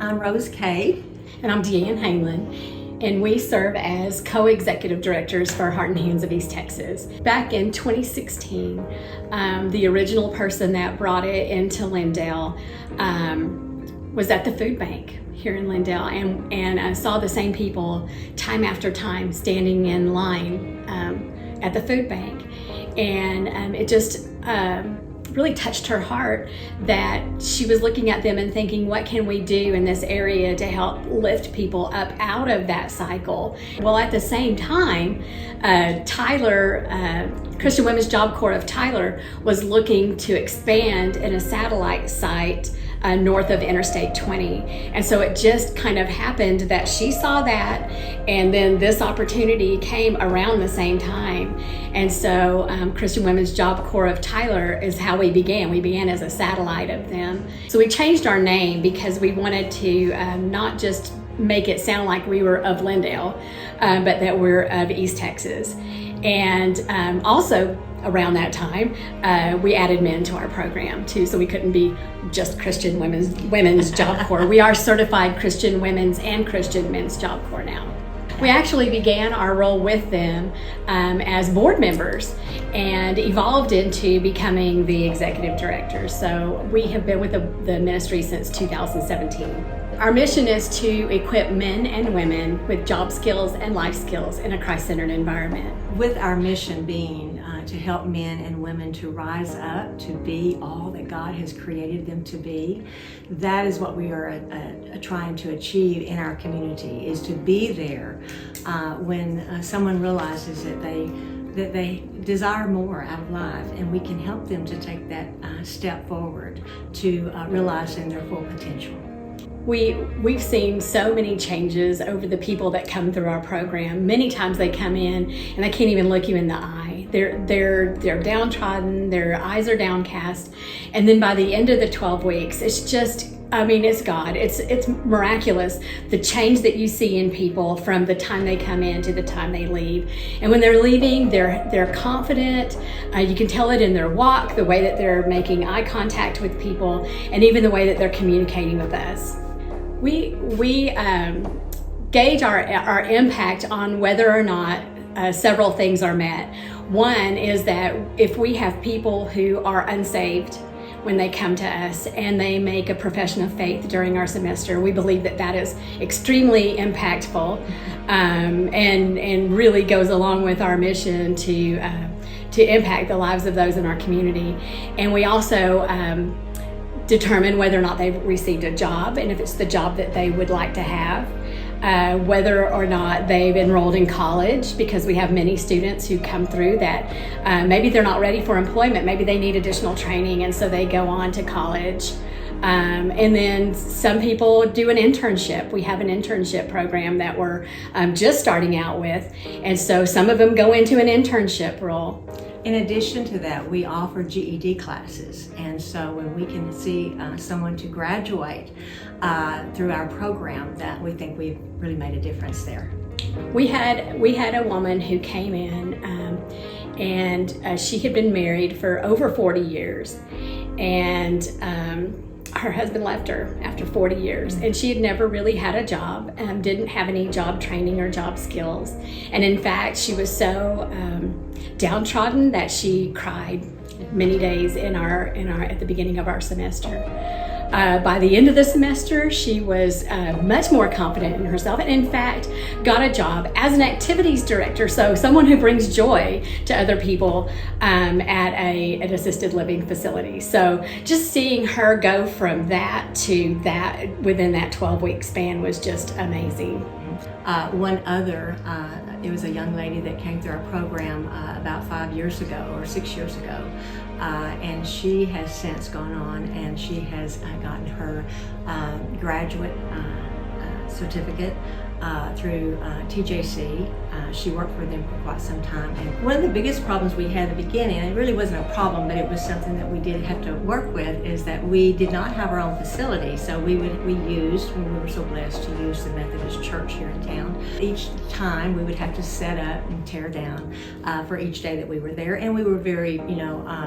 I'm Rose Kay. And I'm DeAnna, and we serve as co-executive directors for Heart and Hands of East Texas. Back in 2016, the original person that brought it into Lindale was at the food bank here in Lindale, and I saw the same people time after time standing in line at the food bank, and it just really touched her heart that she was looking at them and thinking, what can we do in this area to help lift people up out of that cycle? Well, at the same time, Tyler, Christian Women's Job Corps of Tyler, was looking to expand in a satellite site north of Interstate 20. And so it just kind of happened that she saw that, and then this opportunity came around the same time. And so Christian Women's Job Corps of Tyler is how we began. We began as a satellite of them. So we changed our name because we wanted to not just make it sound like we were of Lindale, but that we're of East Texas. And also around that time, we added men to our program too, so we couldn't be just Christian Women's Job Corps. We are certified Christian Women's and Christian Men's Job Corps now. We actually began our role with them as board members and evolved into becoming the executive directors. So we have been with the ministry since 2017. Our mission is to equip men and women with job skills and life skills in a Christ-centered environment. With our mission being to help men and women to rise up to be all that God has created them to be. That is what we are trying to achieve in our community, is to be there when someone realizes that they desire more out of life, and we can help them to take that step forward to realizing their full potential. We've seen so many changes over the people that come through our program. Many times they come in and they can't even look you in the eye. They're downtrodden, their eyes are downcast, and then by the end of the 12 weeks, it's just, it's God. It's miraculous, the change that you see in people from the time they come in to the time they leave. And when they're leaving, they're confident. You can tell it in their walk, the way that they're making eye contact with people, and even the way that they're communicating with us. We gauge our impact on whether or not several things are met. One is that if we have people who are unsaved when they come to us and they make a profession of faith during our semester, we believe that that is extremely impactful and really goes along with our mission to impact the lives of those in our community. And we also determine whether or not they've received a job, and if it's the job that they would like to have, whether or not they've enrolled in college, because we have many students who come through that maybe they're not ready for employment, maybe they need additional training, and so they go on to college. And then some people do an internship. We have an internship program that we're just starting out with, and so some of them go into an internship role. In addition to that, we offer GED classes, and so when we can see someone to graduate through our program, that we think we've really made a difference there. We had a woman who came in, and she had been married for over 40 years, and her husband left her after 40 years, and she had never really had a job, didn't have any job training or job skills, and in fact she was so downtrodden that she cried many days at the beginning of our semester. By the end of the semester, she was much more confident in herself, and in fact got a job as an activities director, so someone who brings joy to other people at an assisted living facility. So just seeing her go from that to that within that 12-week span was just amazing. It was a young lady that came through our program about 5 years ago or 6 years ago, and she has since gone on and she has gotten her graduate certificate through TJC, she worked for them for quite some time. And one of the biggest problems we had at the beginning, and it really wasn't a problem, but it was something that we did have to work with, is that we did not have our own facility. So we were so blessed to use the Methodist Church here in town. Each time we would have to set up and tear down for each day that we were there, and we were very,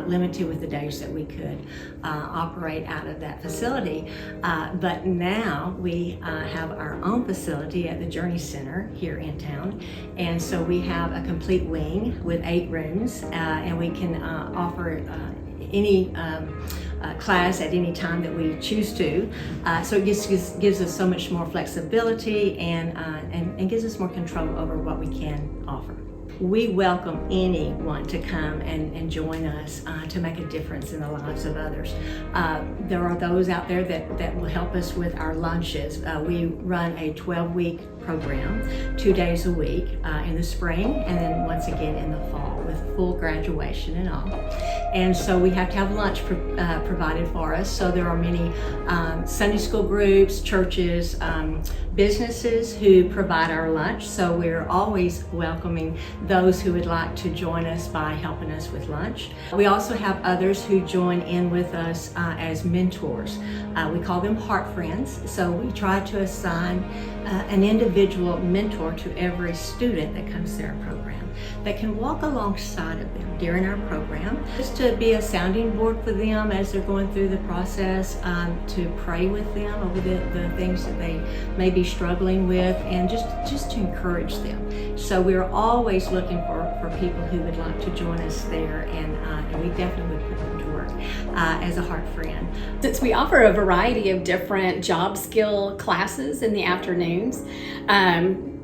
limited with the days that we could operate out of that facility. But now we have our own facility at the Journey Center here in town, and so we have a complete wing with 8 rooms, and we can offer any class at any time that we choose to. So it gives us so much more flexibility and gives us more control over what we can offer. We welcome anyone to come and join us to make a difference in the lives of others. There are those out there that will help us with our lunches. We run a 12-week program, 2 days a week in the spring, and then once again in the fall with full graduation and all. And so we have to have lunch provided for us. So there are many Sunday school groups, churches, businesses who provide our lunch. So we're always welcoming those who would like to join us by helping us with lunch. We also have others who join in with us as mentors. We call them heart friends. So we try to assign an individual mentor to every student that comes to our program that can walk alongside of them during our program, just to be a sounding board for them as they're going through the process, to pray with them over the things that they may be struggling with, and just to encourage them. So we're always looking for people who would like to join us there, and we definitely would put them to work as a heart friend. Since we offer a variety of different job skill classes in the afternoons,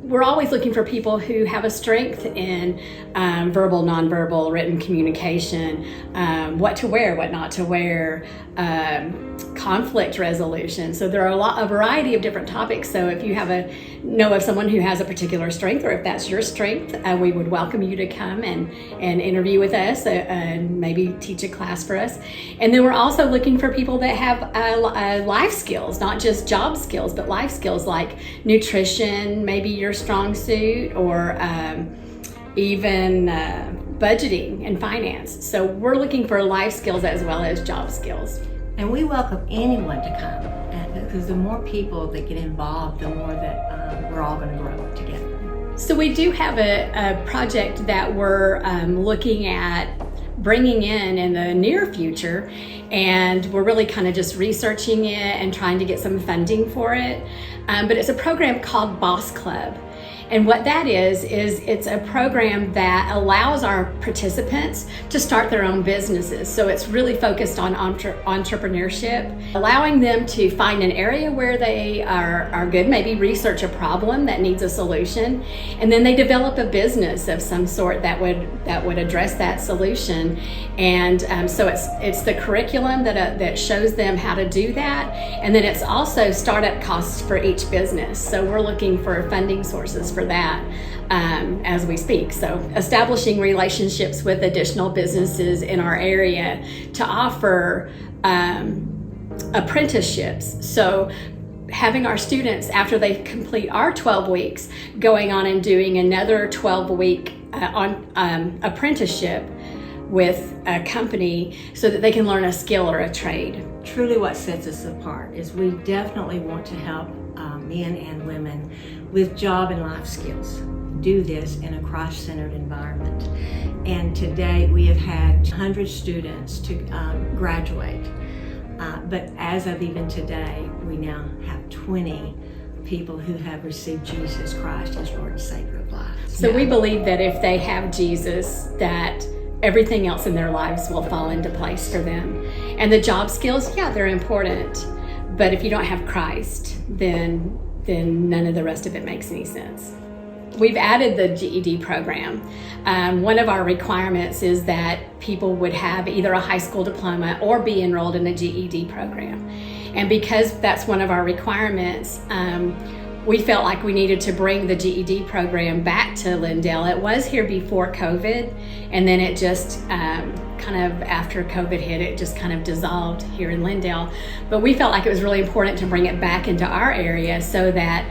we're always looking for people who have a strength in verbal, nonverbal, written communication, what to wear, what not to wear, conflict resolution. So there are a variety of different topics. So if you know of someone who has a particular strength, or if that's your strength, we would welcome you to come and interview with us and maybe teach a class for us. And then we're also looking for people that have life skills, not just job skills, but life skills like nutrition, maybe your strong suit, or even budgeting and finance. So we're looking for life skills as well as job skills. And we welcome anyone to come, because the more people that get involved, the more that we're all going to grow together. So we do have a project that we're looking at bringing in the near future, and we're really kind of just researching it and trying to get some funding for it. But it's a program called Boss Club. And what that is it's a program that allows our participants to start their own businesses. So it's really focused on entrepreneurship, allowing them to find an area where they are good, maybe research a problem that needs a solution, and then they develop a business of some sort that would address that solution. And so it's the curriculum that shows them how to do that, and then it's also startup costs for each business. So we're looking for funding sources for that as we speak. So establishing relationships with additional businesses in our area to offer apprenticeships. So having our students, after they complete our 12 weeks, going on and doing another 12-week apprenticeship with a company so that they can learn a skill or a trade. Truly what sets us apart is we definitely want to help men and women with job and life skills do this in a Christ-centered environment. And today we have had 100 students to graduate, but as of even today, we now have 20 people who have received Jesus Christ as Lord and Savior of life. So we believe that if they have Jesus, that everything else in their lives will fall into place for them. And the job skills, yeah, they're important, but if you don't have Christ, then none of the rest of it makes any sense. We've added the GED program. One of our requirements is that people would have either a high school diploma or be enrolled in a GED program. And because that's one of our requirements, we felt like we needed to bring the GED program back to Lindale. It was here before COVID, and then it just kind of after COVID hit, it just kind of dissolved here in Lindale. But we felt like it was really important to bring it back into our area so that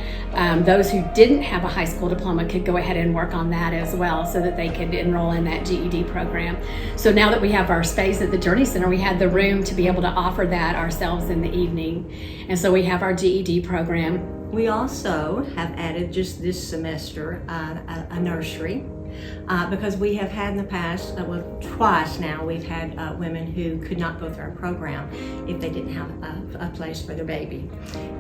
those who didn't have a high school diploma could go ahead and work on that as well, so that they could enroll in that GED program. So now that we have our space at the Journey Center, we had the room to be able to offer that ourselves in the evening. And so we have our GED program. We also have added just this semester a nursery because we have had in the past, twice now, we've had women who could not go through our program if they didn't have a place for their baby.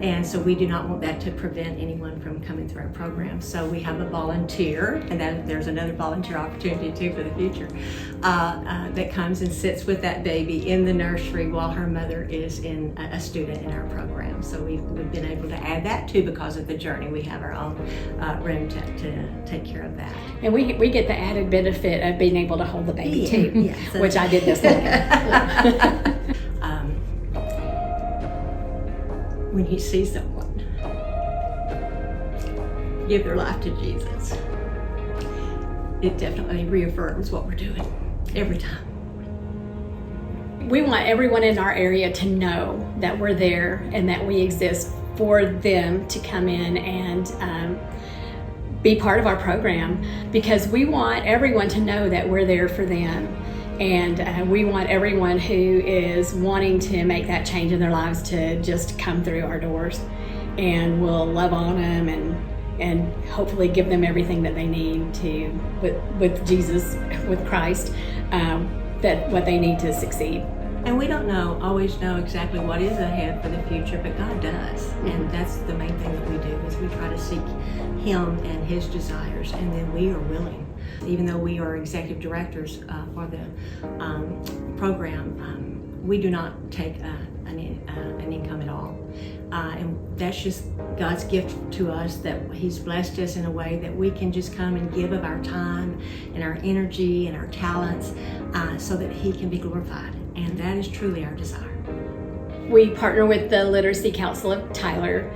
And so we do not want that to prevent anyone from coming through our program. So we have a volunteer, and then there's another volunteer opportunity too for the future, that comes and sits with that baby in the nursery while her mother is a student in our program. So we've been able to add that too because of the journey. We have our own room to take care of that. And we get the added benefit of being able to hold the baby too, yeah, so which I did this morning. When you see someone give their life to Jesus, it definitely reaffirms what we're doing every time. We want everyone in our area to know that we're there and that we exist for them to come in and be part of our program, because we want everyone to know that we're there for them, and we want everyone who is wanting to make that change in their lives to just come through our doors, and we'll love on them and hopefully give them everything that they need to with Jesus, with Christ, that what they need to succeed. And we don't always know exactly what is ahead for the future, but God does. And that's the main thing that we do, is we try to seek Him and His desires, and then we are willing. Even though we are executive directors for the program, we do not take an income at all. And that's just God's gift to us, that He's blessed us in a way that we can just come and give of our time and our energy and our talents so that He can be glorified. And that is truly our desire. We partner with the Literacy Council of Tyler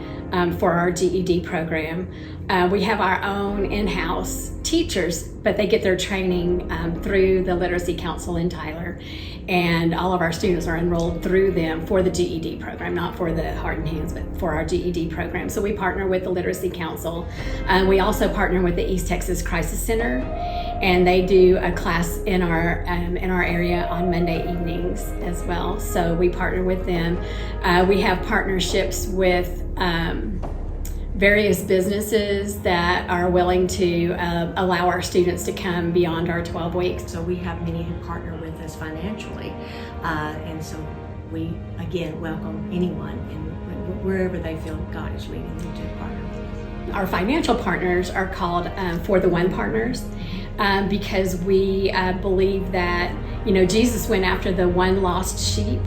for our GED program. We have our own in-house teachers, but they get their training through the Literacy Council in Tyler. And all of our students are enrolled through them for the GED program, not for the Heart and Hands, but for our GED program. So we partner with the Literacy Council. We also partner with the East Texas Crisis Center, and they do a class in our area on Monday evenings as well. So we partner with them. We have partnerships with various businesses that are willing to allow our students to come beyond our 12 weeks. So we have many who partner with us financially, and so we again welcome anyone, and wherever they feel God is leading them to partner with us. Our financial partners are called For the One Partners, because we believe that Jesus went after the one lost sheep.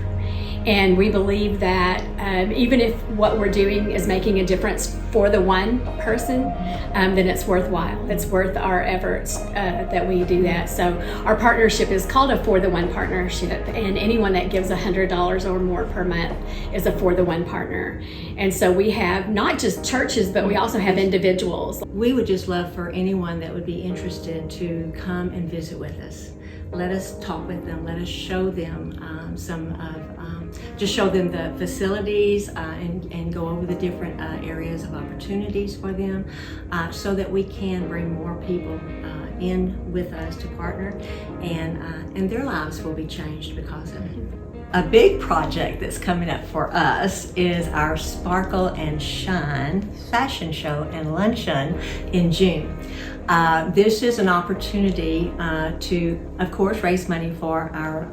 And we believe that even if what we're doing is making a difference for the one person, then it's worthwhile. It's worth our efforts that we do that. So our partnership is called a For the One partnership, and anyone that gives $100 or more per month is a For the One partner. And so we have not just churches, but we also have individuals. We would just love for anyone that would be interested to come and visit with us. Let us talk with them. Let us show them just show them the facilities and go over the different areas of opportunities for them, so that we can bring more people in with us to partner, and their lives will be changed because of it. A big project that's coming up for us is our Sparkle and Shine fashion show and luncheon in June. This is an opportunity to, of course, raise money for our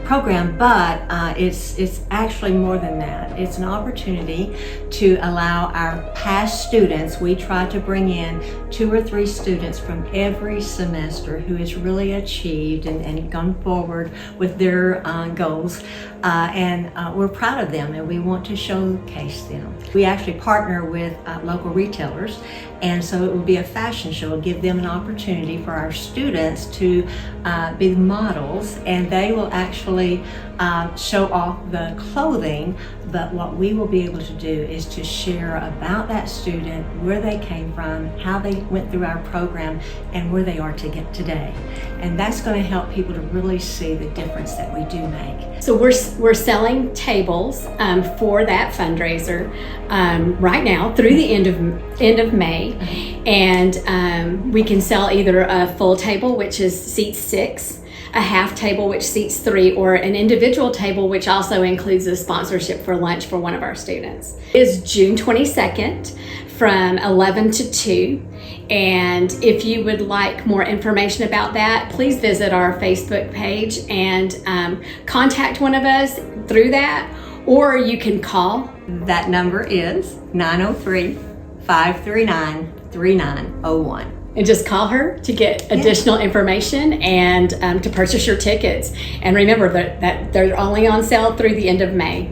program, but it's actually more than that. It's an opportunity to allow our past students. We try to bring in 2 or 3 students from every semester who has really achieved and gone forward with their goals, and we're proud of them, and we want to showcase them. We actually partner with local retailers, and so it will be a fashion show. It'll give them an opportunity for our students to be models, and they will actually really show off the clothing, but what we will be able to do is to share about that student, where they came from, how they went through our program, and where they are to get today. And that's going to help people to really see the difference that we do make. So we're selling tables for that fundraiser right now through the end of May, and we can sell either a full table, which is seats 6, a half table, which seats 3, or an individual table, which also includes a sponsorship for lunch for one of our students. It is June 22nd from 11 to 2. And if you would like more information about that, please visit our Facebook page and contact one of us through that, or you can call. That number is 903-539-3901. And just call her to get additional information and to purchase your tickets. And remember that they're only on sale through the end of May.